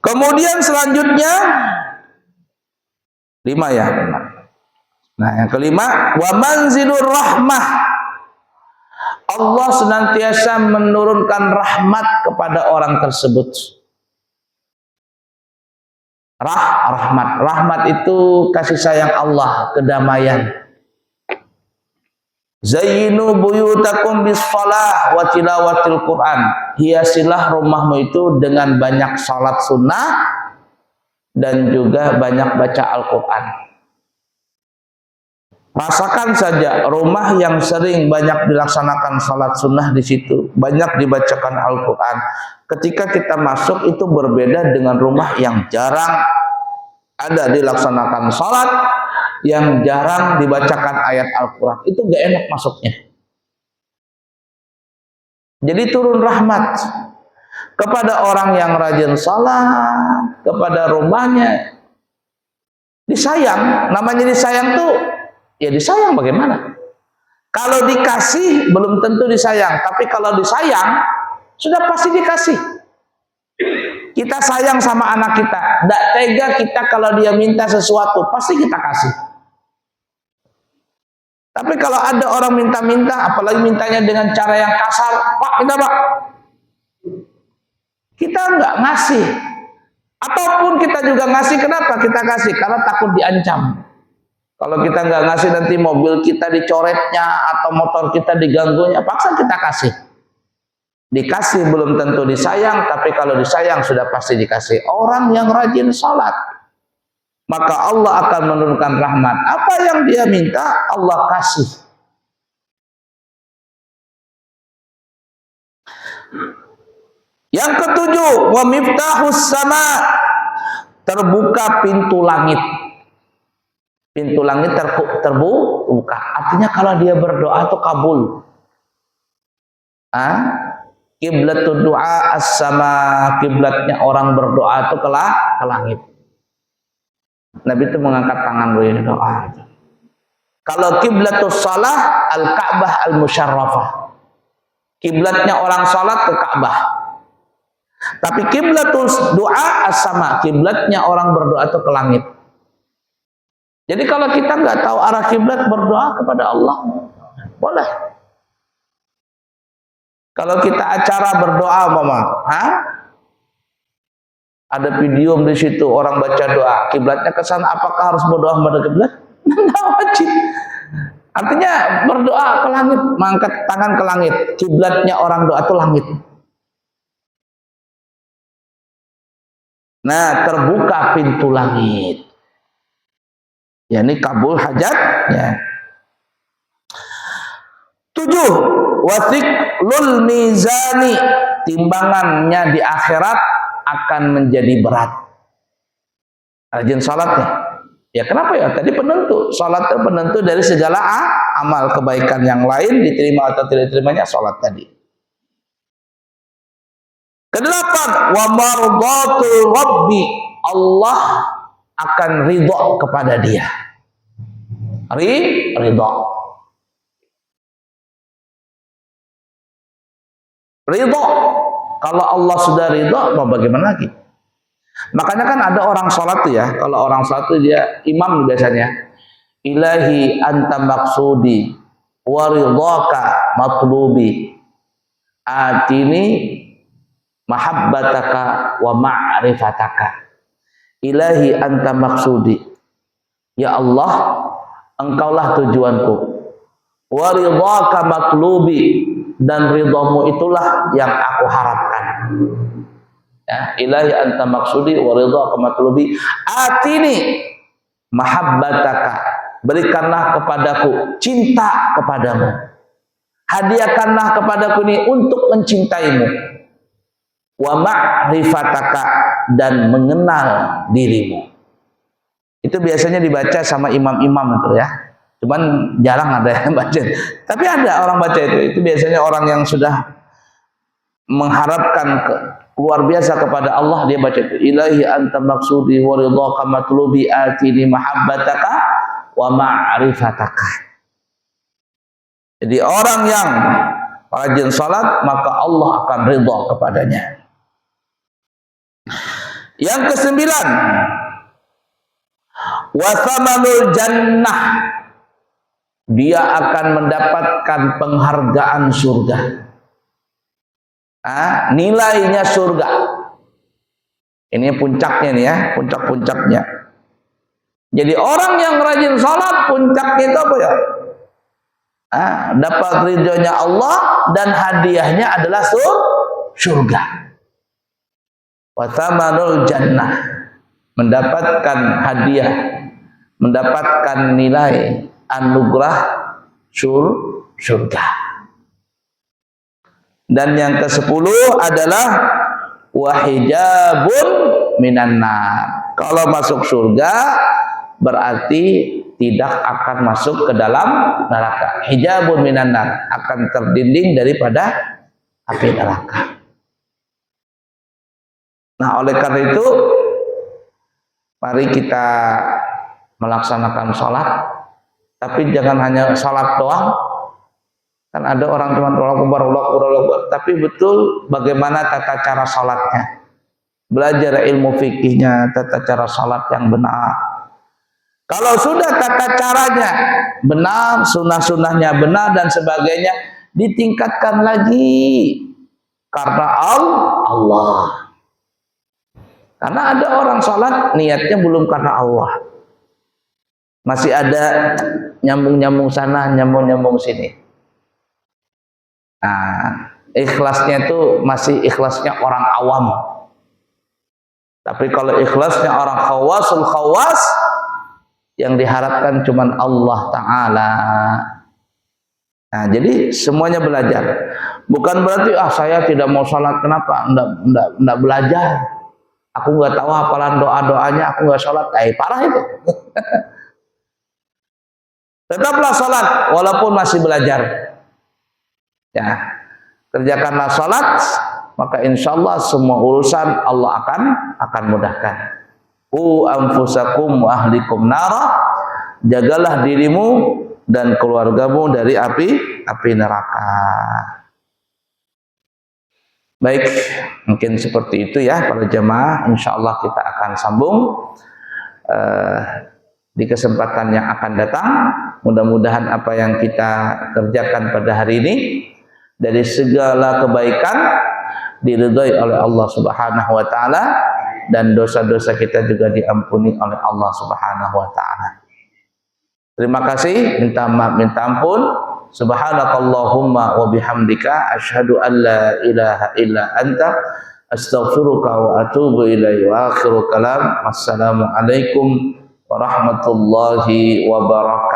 Kemudian selanjutnya 5 ya. Nah, yang kelima, wa manzilur rahmah. Allah senantiasa menurunkan rahmat kepada orang tersebut. Rahmat itu kasih sayang Allah, kedamaian. Zayyinu buyutakum bis-shalah wa tilawatil Quran. Hiasilah rumahmu itu dengan banyak salat sunnah dan juga banyak baca Al-Quran. Rasakan saja rumah yang sering banyak dilaksanakan salat sunnah di situ, banyak dibacakan Al-Quran. Ketika kita masuk itu berbeda dengan rumah yang jarang ada dilaksanakan salat, yang jarang dibacakan ayat Al-Quran. Itu gak enak masuknya. Jadi turun rahmat kepada orang yang rajin salat, kepada rumahnya. Disayang, namanya disayang tuh, ya disayang bagaimana? Kalau dikasih belum tentu disayang, tapi kalau disayang sudah pasti dikasih. Kita sayang sama anak kita, tidak tega kita kalau dia minta sesuatu, pasti kita kasih. Tapi kalau ada orang minta-minta, apalagi mintanya dengan cara yang kasar, Pak, minta Pak, kita nggak ngasih. Ataupun kita juga ngasih, kenapa kita kasih? Karena takut diancam. Kalau kita nggak ngasih nanti mobil kita dicoretnya atau motor kita diganggunya, paksa kita kasih. Dikasih belum tentu disayang, tapi kalau disayang sudah pasti dikasih. Orang yang rajin salat, maka Allah akan menurunkan rahmat. Apa yang dia minta, Allah kasih. Yang ketujuh, wa miftahus sama, terbuka pintu langit. Pintu langit terbuka. Artinya kalau dia berdoa itu kabul. Kiblatud doa as-sama, kiblatnya orang berdoa itu ke langit. Nabi itu mengangkat tangan berdoa. Kalau kiblatus shalah al-Ka'bah al-Musyarrafah. Kiblatnya orang salat ke Ka'bah. Tapi kiblatus doa as-sama, kiblatnya orang berdoa itu ke langit. Jadi kalau kita nggak tahu arah kiblat, berdoa kepada Allah boleh. Kalau kita acara berdoa, mama, ada video di situ orang baca doa, kiblatnya ke sana, apakah harus berdoa kepada kiblat? Tidak wajib. Artinya berdoa ke langit, mengangkat tangan ke langit. Kiblatnya orang doa itu langit. Nah, terbuka pintu langit. Ya, ini kabul hajatnya. 7. Wathiqlul mizani, timbangannya di akhirat akan menjadi berat. Rajin salatnya. Ya kenapa ya? Tadi penentu. Salat itu penentu dari segala amal kebaikan yang lain, diterima atau tidak diterimanya salat tadi. Ke-8, wa mardatul rabbi, Allah akan ridha kepada dia. Ridha. Ridha. Kalau Allah sudah ridha, mau bagaimana lagi? Makanya kan ada orang sholat tuh ya, kalau orang sholat tuh dia imam biasanya, ilahi anta maksudi wa ridhaka matlubi atini mahabbataka wa ma'rifataka. Ilahi anta maksudi, ya Allah, engkaulah tujuanku, wa ridhaka matlubi, dan ridhamu itulah yang aku harapkan. Ya, ilahi anta maksudi wa ridhaka matlubi atini mahabbataka, berikanlah kepadaku cinta kepadamu, hadiahkanlah kepadaku ini untuk mencintaimu, wa ma'rifataka, dan mengenal dirimu. Itu biasanya dibaca sama imam-imam itu ya, cuman jarang ada yang baca, tapi ada orang baca itu biasanya orang yang sudah mengharapkan luar biasa kepada Allah, dia baca itu, ilahi anta maksudi wa ridhaka matlubi atini mahabbataka wa ma'rifataka. Jadi orang yang rajin salat, maka Allah akan ridha kepadanya. Yang kesembilan, wa thamanul jannah, dia akan mendapatkan penghargaan surga. Nilainya surga. Ini puncaknya nih ya, puncak-puncaknya. Jadi orang yang rajin salat, puncaknya itu apa ya? Dapat ridhonya Allah dan hadiahnya adalah surga. Wa thamanul jannah, mendapatkan hadiah, mendapatkan nilai anugerah surga. Dan yang ke-10 adalah wahijabun minan nar. Kalau masuk surga berarti tidak akan masuk ke dalam neraka. Hijabun minan nar, akan terdinding daripada api neraka. Nah, oleh karena itu mari kita melaksanakan sholat, tapi jangan hanya sholat doang. Kan ada orang cuma Allah, tapi betul bagaimana tata cara sholatnya. Belajar ilmu fikihnya, tata cara sholat yang benar. Kalau sudah tata caranya benar, sunnah-sunnahnya benar dan sebagainya, ditingkatkan lagi karena Allah. Karena ada orang sholat niatnya belum karena Allah, masih ada nyambung-nyambung sana, nyambung-nyambung sini. Ikhlasnya itu masih ikhlasnya orang awam. Tapi kalau ikhlasnya orang khawasul khawas, yang diharapkan cuma Allah Ta'ala. Nah, jadi semuanya belajar. Bukan berarti saya tidak mau sholat. Kenapa? Enggak belajar. Aku nggak tahu hafalan doa-doanya, aku nggak sholat. Parah itu. Tetaplah sholat walaupun masih belajar. Ya, kerjakanlah sholat, maka insya Allah semua urusan Allah akan mudahkan. Anfusakum wa ahlikum nara, jagalah dirimu dan keluargamu dari api neraka. Baik, mungkin seperti itu ya para jemaah. Insya Allah kita akan sambung di kesempatan yang akan datang. Mudah-mudahan apa yang kita kerjakan pada hari ini dari segala kebaikan diridhai oleh Allah Subhanahu wa taala, dan dosa-dosa kita juga diampuni oleh Allah Subhanahu wa taala. Terima kasih, minta maaf, minta ampun. Subhanakallahumma wa bihamdika asyhadu an la ilaha illa anta astaghfiruka wa atubu ilaihi. Wa akhiru kalam, wassalamu alaikum warahmatullahi wabarakatuh.